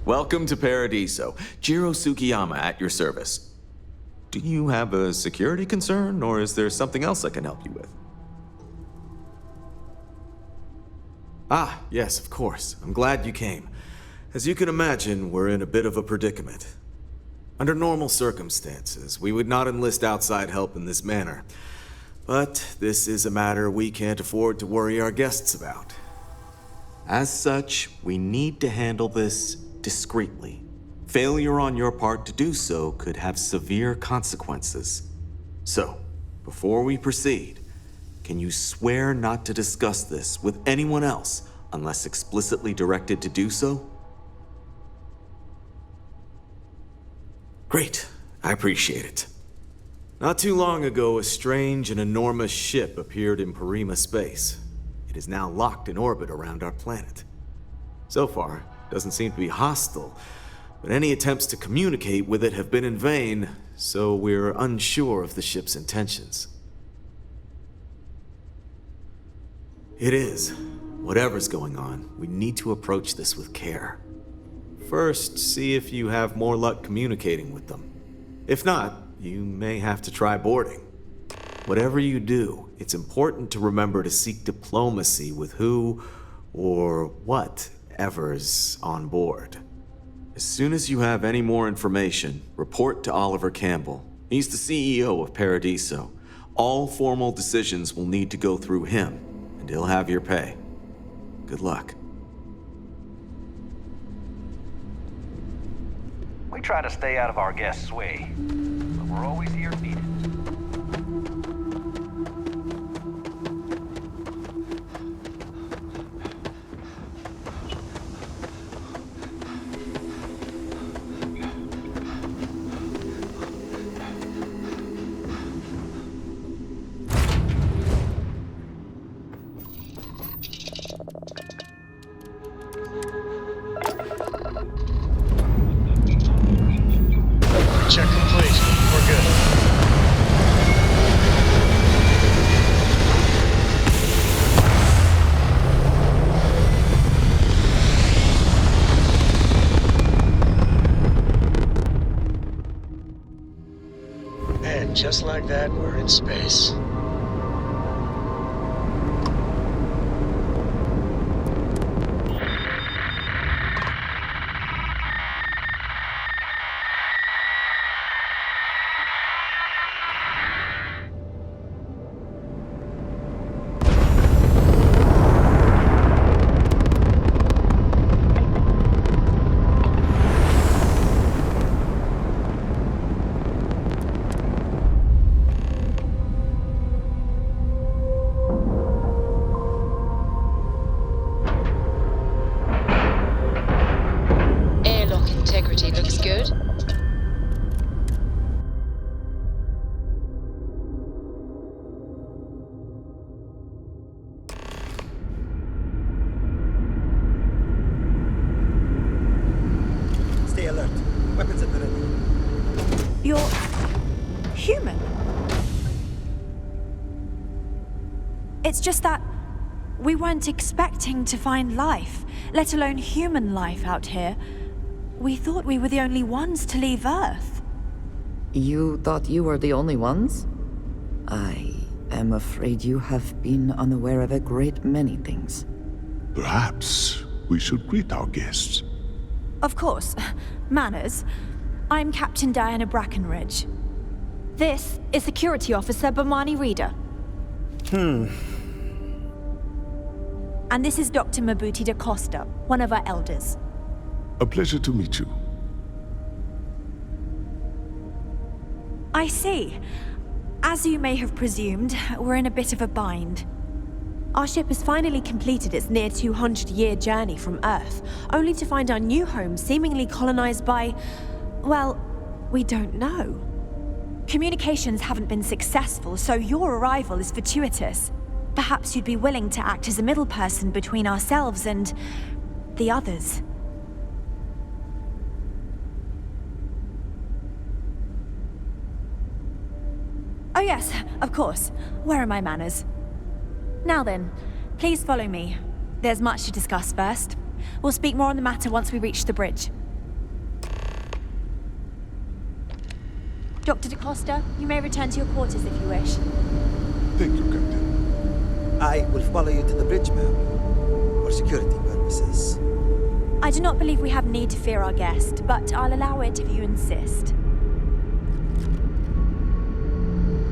Welcome to Paradiso. Jiro Sukiyama at your service. Do you have a security concern, or is there something else I can help you with? Ah, yes, of course. I'm glad you came. As you can imagine, we're in a bit of a predicament. Under normal circumstances, we would not enlist outside help in this manner. But this is a matter we can't afford to worry our guests about. As such, we need to handle this discreetly. Failure on your part to do so could have severe consequences. So, before we proceed, can you swear not to discuss this with anyone else unless explicitly directed to do so? Great. I appreciate it. Not too long ago, a strange and enormous ship appeared in Parima space. It is now locked in orbit around our planet. So far, it doesn't seem to be hostile, but any attempts to communicate with it have been in vain, so we're unsure of the ship's intentions. It is. Whatever's going on, we need to approach this with care. First, see if you have more luck communicating with them. If not, you may have to try boarding. Whatever you do, it's important to remember to seek diplomacy with who or whatever's on board. As soon as you have any more information, report to Oliver Campbell. He's the CEO of Paradiso. All formal decisions will need to go through him, and he'll have your pay. Good luck. We try to stay out of our guests' way, but we're always here if needed. Check complete. We're good. And just like that, we're in space. Looks good. Stay alert. Weapons at the ready. You're human. It's just that we weren't expecting to find life, let alone human life out here. We thought we were the only ones to leave Earth. You thought you were the only ones? I am afraid you have been unaware of a great many things. Perhaps we should greet our guests. Of course. Manners. I'm Captain Diana Brackenridge. This is Security Officer Bomani Reader. And this is Dr. Mabuti da Costa, one of our elders. A pleasure to meet you. I see. As you may have presumed, we're in a bit of a bind. Our ship has finally completed its near 200-year journey from Earth, only to find our new home seemingly colonized by, well, we don't know. Communications haven't been successful, so your arrival is fortuitous. Perhaps you'd be willing to act as a middle person between ourselves and the others. Oh yes, of course. Where are my manners? Now then, please follow me. There's much to discuss first. We'll speak more on the matter once we reach the bridge. Dr. DeCosta, you may return to your quarters if you wish. Thank you, Captain. I will follow you to the bridge, ma'am, for security purposes. I do not believe we have need to fear our guest, but I'll allow it if you insist.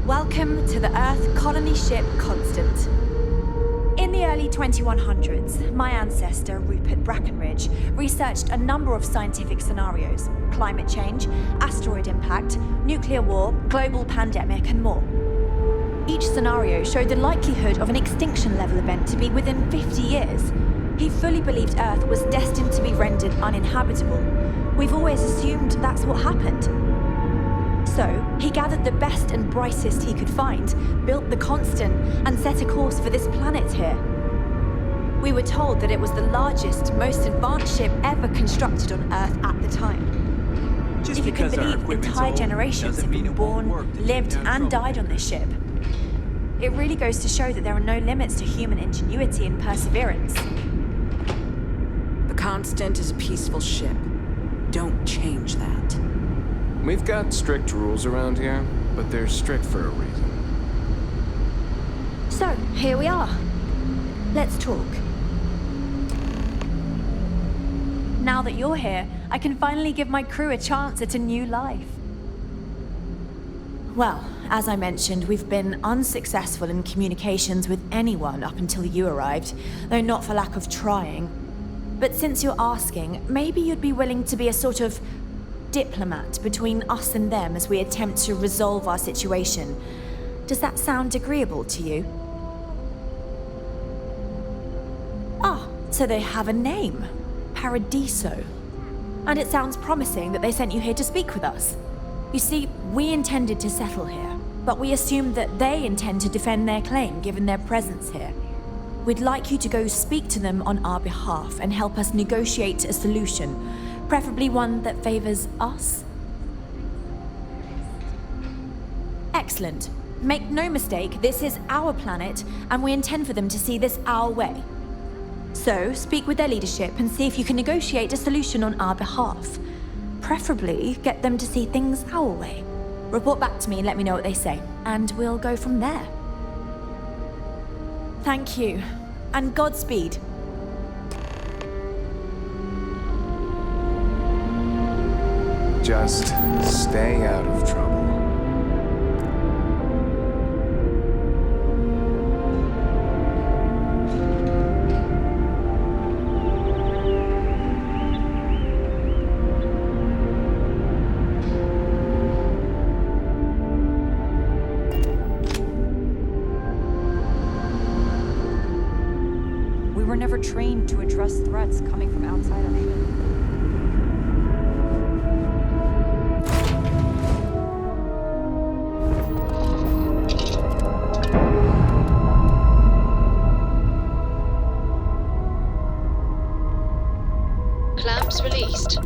Welcome to the Earth colony ship Constant. In the early 2100s, my ancestor, Rupert Brackenridge, researched a number of scientific scenarios: climate change, asteroid impact, nuclear war, global pandemic, and more. Each scenario showed the likelihood of an extinction-level event to be within 50 years. He fully believed Earth was destined to be rendered uninhabitable. We've always assumed that's what happened. So, he gathered the best and brightest he could find, built the Constant, and set a course for this planet here. We were told that it was the largest, most advanced ship ever constructed on Earth at the time. Just If you can because our believe, equipment's entire old generations doesn't have mean been it won't born, work to take lived, down and died on troublemakers. this ship. It really goes to show that there are no limits to human ingenuity and perseverance. The Constant is a peaceful ship. Don't change that. We've got strict rules around here, but they're strict for a reason. So, here we are. Let's talk. Now that you're here, I can finally give my crew a chance at a new life. Well, as I mentioned, we've been unsuccessful in communications with anyone up until you arrived, though not for lack of trying. But since you're asking, maybe you'd be willing to be a sort of diplomat between us and them as we attempt to resolve our situation. Does that sound agreeable to you? Ah, so they have a name. Paradiso. And it sounds promising that they sent you here to speak with us. You see, we intended to settle here, but we assumed that they intend to defend their claim given their presence here. We'd like you to go speak to them on our behalf and help us negotiate a solution, preferably one that favors us. Excellent. Make no mistake, this is our planet, and we intend for them to see this our way. So, speak with their leadership and see if you can negotiate a solution on our behalf. Preferably, get them to see things our way. Report back to me and let me know what they say, and we'll go from there. Thank you, and Godspeed. Just stay out of trouble. We were never trained to address threats coming from outside our ship. Clamps released.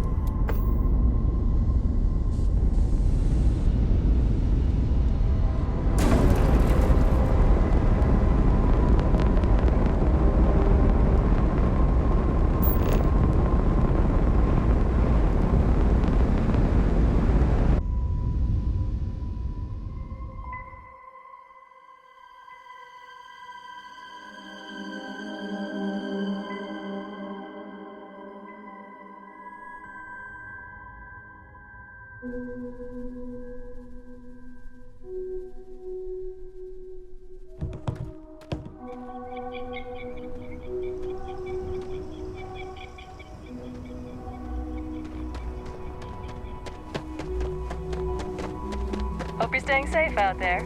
Hope you're staying safe out there.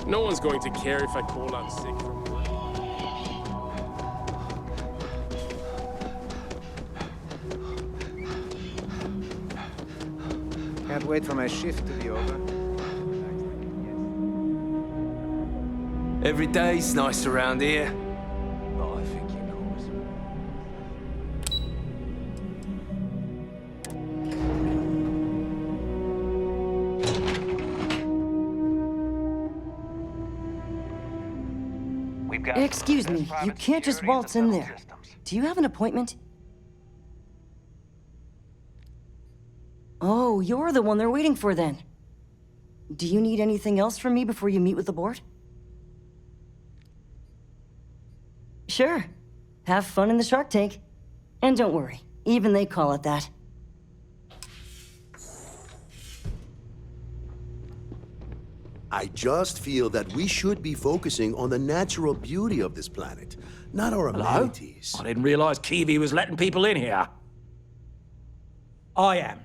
No one's going to care if I call out sick from work. Can't wait for my shift to be over. Every day's nice around here. Well, I think you know We've got Excuse me, you can't just waltz in there. Do you have an appointment? Oh, you're the one they're waiting for then. Do you need anything else from me before you meet with the board? Sure. Have fun in the shark tank. And don't worry, even they call it that. I just feel that we should be focusing on the natural beauty of this planet, not our amenities. I didn't realize Kiwi was letting people in here. I am.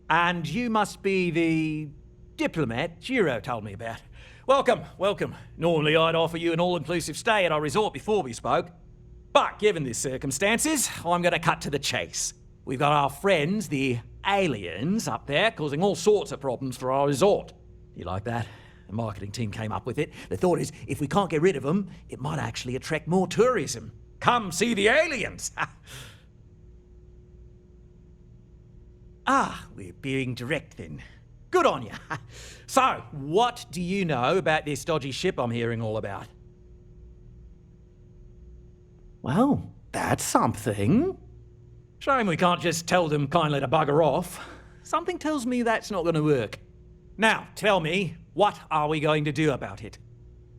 And you must be the diplomat Jiro told me about. Welcome, welcome. Normally I'd offer you an all-inclusive stay at our resort before we spoke. But given the circumstances, I'm going to cut to the chase. We've got our friends, the aliens, up there causing all sorts of problems for our resort. You like that? The marketing team came up with it. The thought is, if we can't get rid of them, it might actually attract more tourism. Come see the aliens! We're being direct then. Good on you. So, what do you know about this dodgy ship I'm hearing all about? Well, that's something. Shame we can't just tell them kindly to bugger off. Something tells me that's not going to work. Now, tell me, what are we going to do about it?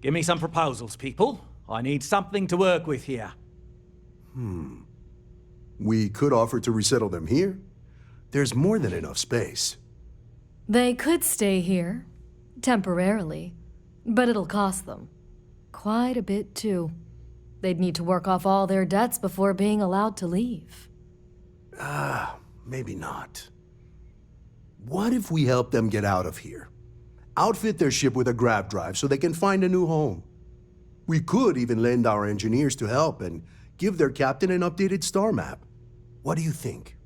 Give me some proposals, people. I need something to work with here. We could offer to resettle them here. There's more than enough space. They could stay here, temporarily, but it'll cost them. Quite a bit, too. They'd need to work off all their debts before being allowed to leave. Maybe not. What if we help them get out of here? Outfit their ship with a grav drive so they can find a new home. We could even lend our engineers to help and give their captain an updated star map. What do you think?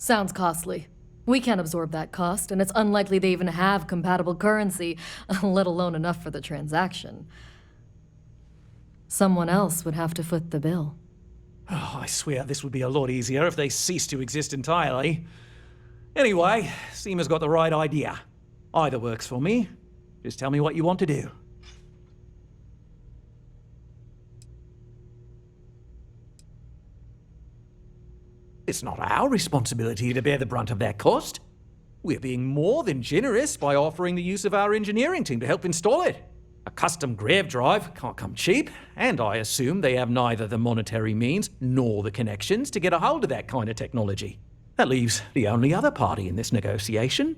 Sounds costly. We can't absorb that cost, and it's unlikely they even have compatible currency, let alone enough for the transaction. Someone else would have to foot the bill. Oh, I swear this would be a lot easier if they ceased to exist entirely. Anyway, Seema's got the right idea. Either works for me. Just tell me what you want to do. It's not our responsibility to bear the brunt of that cost. We're being more than generous by offering the use of our engineering team to help install it. A custom grav drive can't come cheap, and I assume they have neither the monetary means nor the connections to get a hold of that kind of technology. That leaves the only other party in this negotiation.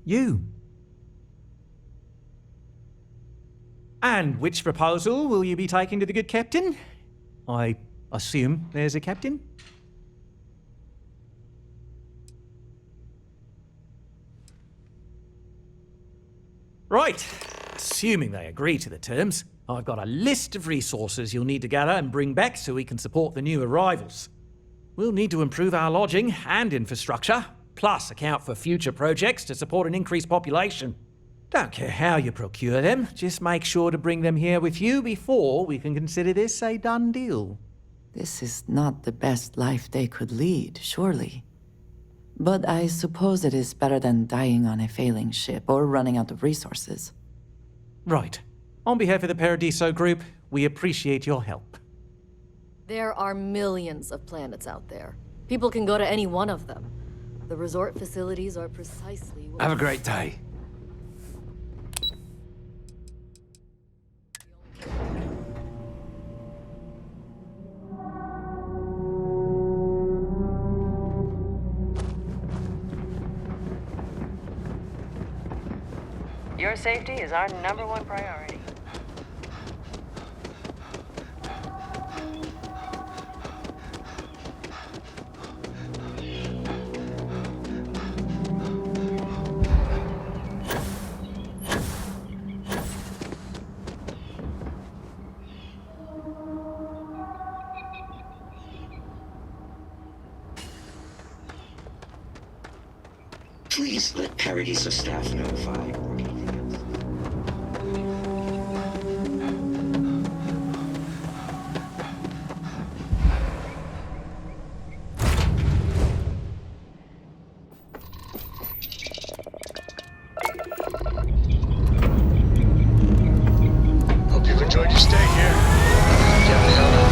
You. And which proposal will you be taking to the good captain? I assume there's a captain? Right. Assuming they agree to the terms, I've got a list of resources you'll need to gather and bring back so we can support the new arrivals. We'll need to improve our lodging and infrastructure, plus account for future projects to support an increased population. Don't care how you procure them, just make sure to bring them here with you before we can consider this a done deal. This is not the best life they could lead, surely. But I suppose it is better than dying on a failing ship or running out of resources. Right. On behalf of the Paradiso Group, we appreciate your help. There are millions of planets out there. People can go to any one of them. The resort facilities are precisely what... Have a great day. Your safety is our #1 priority. Please let Paradiso staff know if I or anything else. Hope you've enjoyed your stay here. Get the hell out.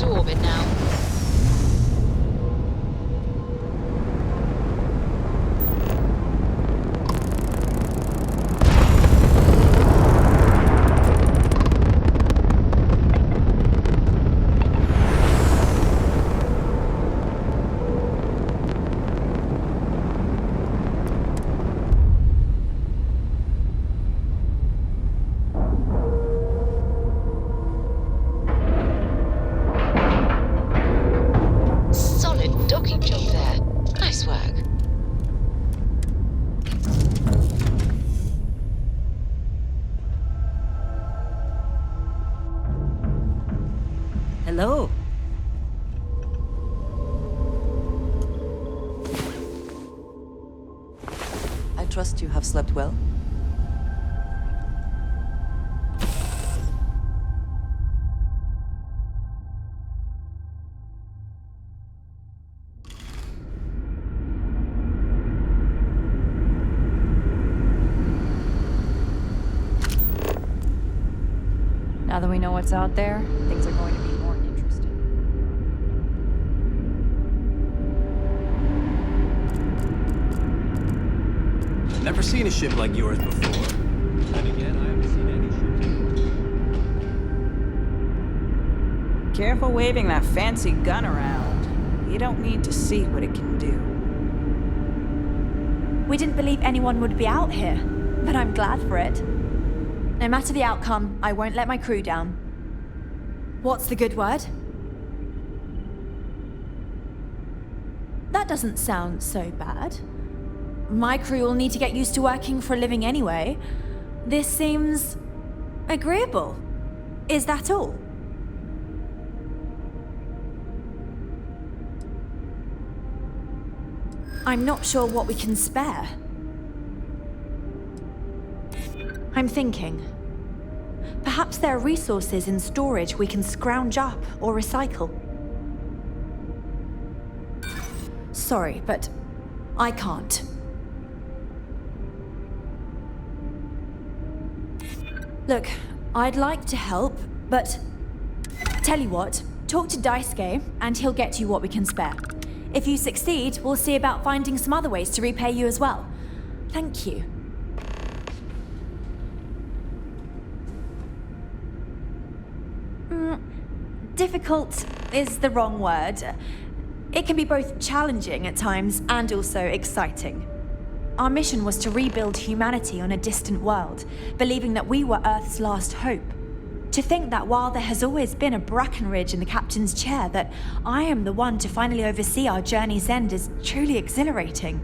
into orbit now. Hello. I trust you have slept well. Now that we know what's out there, things are going to be more interesting. I've never seen a ship like yours before. And again, I haven't seen any ships. Careful waving that fancy gun around. You don't need to see what it can do. We didn't believe anyone would be out here, but I'm glad for it. No matter the outcome, I won't let my crew down. What's the good word? That doesn't sound so bad. My crew will need to get used to working for a living anyway. This seems agreeable. Is that all? I'm not sure what we can spare. I'm thinking. Perhaps there are resources in storage we can scrounge up or recycle. Sorry, but I can't. Look, I'd like to help, but tell you what, talk to Daisuke and he'll get you what we can spare. If you succeed, we'll see about finding some other ways to repay you as well. Thank you. Difficult is the wrong word. It can be both challenging at times and also exciting. Our mission was to rebuild humanity on a distant world, believing that we were Earth's last hope. To think that while there has always been a Brackenridge in the captain's chair, that I am the one to finally oversee our journey's end is truly exhilarating.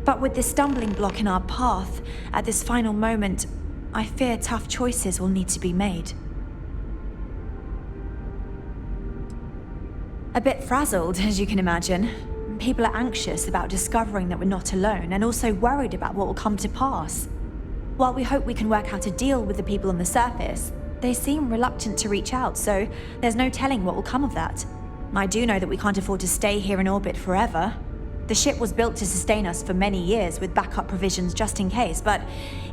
But with this stumbling block in our path, at this final moment, I fear tough choices will need to be made. A bit frazzled, as you can imagine. People are anxious about discovering that we're not alone, and also worried about what will come to pass. While we hope we can work out a deal with the people on the surface, they seem reluctant to reach out, so there's no telling what will come of that. I do know that we can't afford to stay here in orbit forever. The ship was built to sustain us for many years with backup provisions just in case, but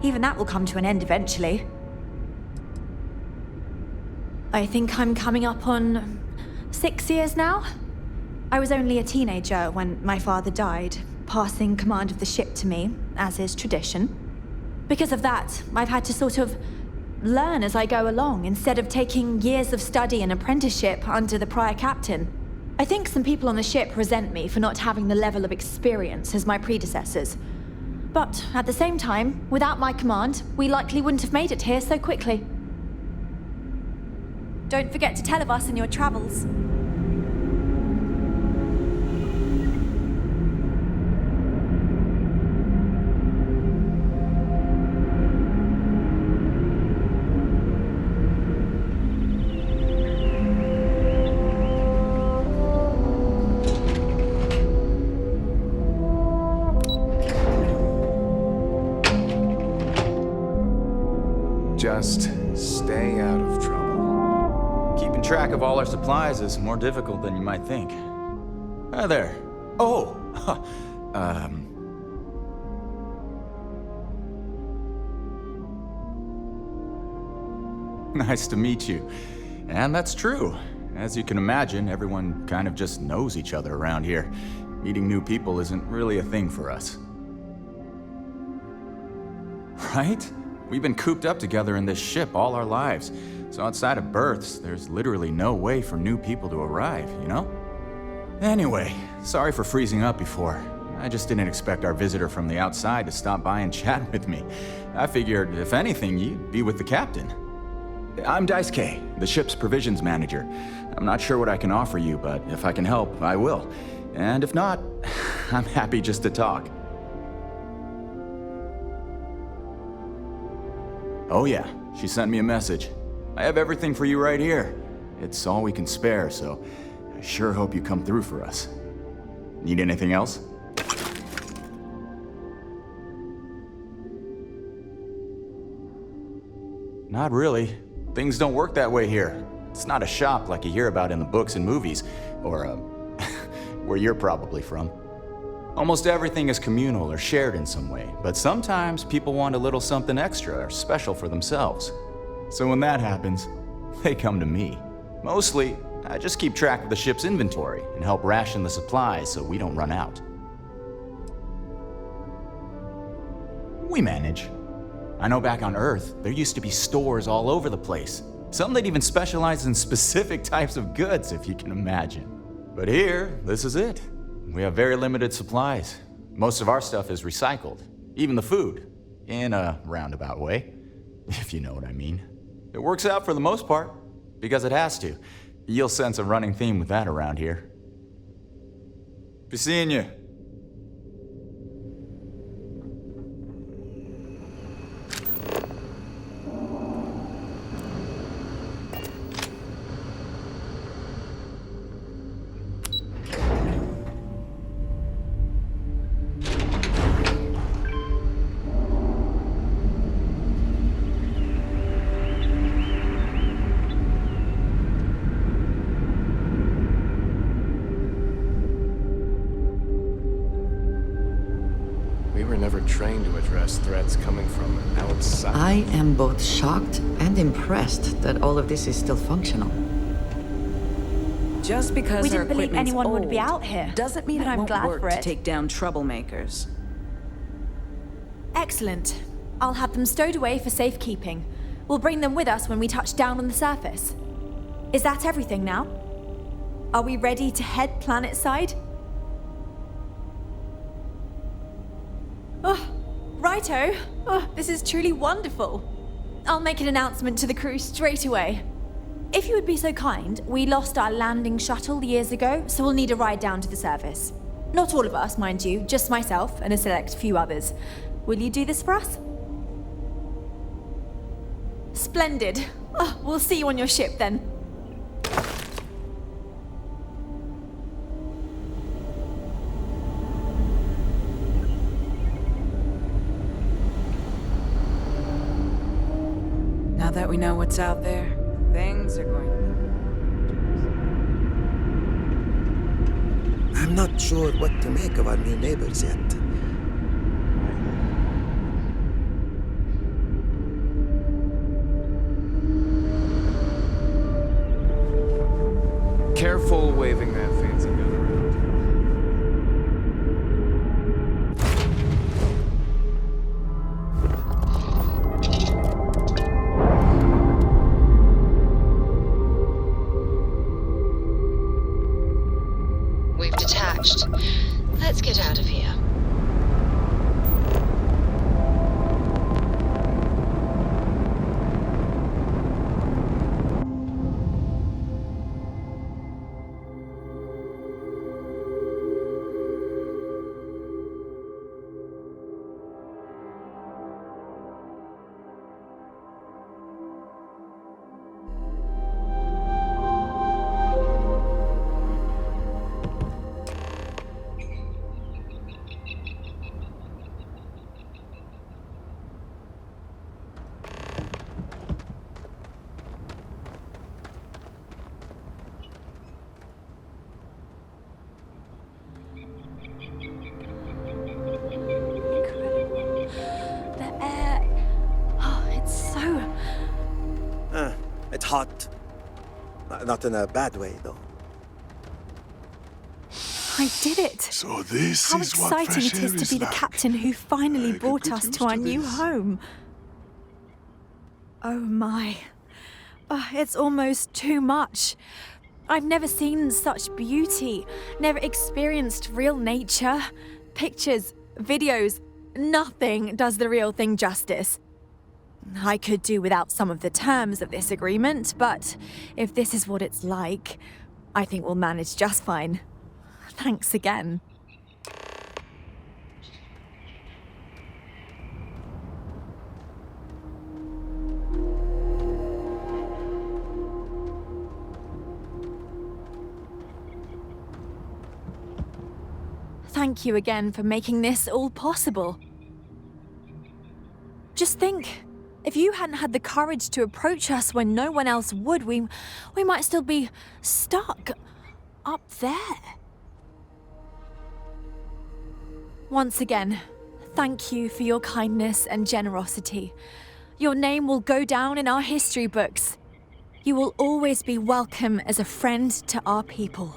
even that will come to an end eventually. I think I'm coming up on 6 years now? I was only a teenager when my father died, passing command of the ship to me, as is tradition. Because of that, I've had to sort of learn as I go along, instead of taking years of study and apprenticeship under the prior captain. I think some people on the ship resent me for not having the level of experience as my predecessors. But at the same time, without my command, we likely wouldn't have made it here so quickly. Don't forget to tell of us in your travels. Just stay out of trouble. Keeping track of all our supplies is more difficult than you might think. Hi there. Oh! Nice to meet you. And that's true. As you can imagine, everyone kind of just knows each other around here. Meeting new people isn't really a thing for us. Right? We've been cooped up together in this ship all our lives, so outside of births, there's literally no way for new people to arrive, you know? Anyway, sorry for freezing up before. I just didn't expect our visitor from the outside to stop by and chat with me. I figured, if anything, you'd be with the captain. I'm Daisuke, the ship's provisions manager. I'm not sure what I can offer you, but if I can help, I will. And if not, I'm happy just to talk. Oh yeah, she sent me a message. I have everything for you right here. It's all we can spare, so I sure hope you come through for us. Need anything else? Not really. Things don't work that way here. It's not a shop like you hear about in the books and movies, or, where you're probably from. Almost everything is communal or shared in some way, but sometimes people want a little something extra or special for themselves. So when that happens, they come to me. Mostly, I just keep track of the ship's inventory and help ration the supplies so we don't run out. We manage. I know back on Earth, there used to be stores all over the place. Some that even specialize in specific types of goods, if you can imagine. But here, this is it. We have very limited supplies. Most of our stuff is recycled, even the food, in a roundabout way, if you know what I mean. It works out for the most part, because it has to. You'll sense a running theme with that around here. Be seeing you. Trained to address threats coming from outside. I am both shocked and impressed that all of this is still functional. Just because We our didn't believe equipment's anyone would be old out here, doesn't mean but it I'm won't glad work for to it. take down troublemakers. Excellent. I'll have them stowed away for safekeeping. We'll bring them with us when we touch down on the surface. Is that everything now? Are we ready to head planet-side? Oh, righto. Oh, this is truly wonderful. I'll make an announcement to the crew straight away. If you would be so kind, we lost our landing shuttle years ago, so we'll need a ride down to the surface. Not all of us, mind you, just myself and a select few others. Will you do this for us? Splendid. Oh, we'll see you on your ship then. Now that we know what's out there, things are going. I'm not sure what to make of our new neighbors yet. Careful waving that fancy gun around. We've detached. Let's get out of here. It's hot. Not in a bad way, though. I did it! So this How is what exciting fresh it air is to be the like. captain who finally brought us to our new home. Oh my. It's almost too much. I've never seen such beauty, never experienced real nature. Pictures, videos, nothing does the real thing justice. I could do without some of the terms of this agreement, but if this is what it's like, I think we'll manage just fine. Thanks again. Thank you again for making this all possible. Just think, if you hadn't had the courage to approach us when no one else would, we might still be stuck up there. Once again, thank you for your kindness and generosity. Your name will go down in our history books. You will always be welcome as a friend to our people.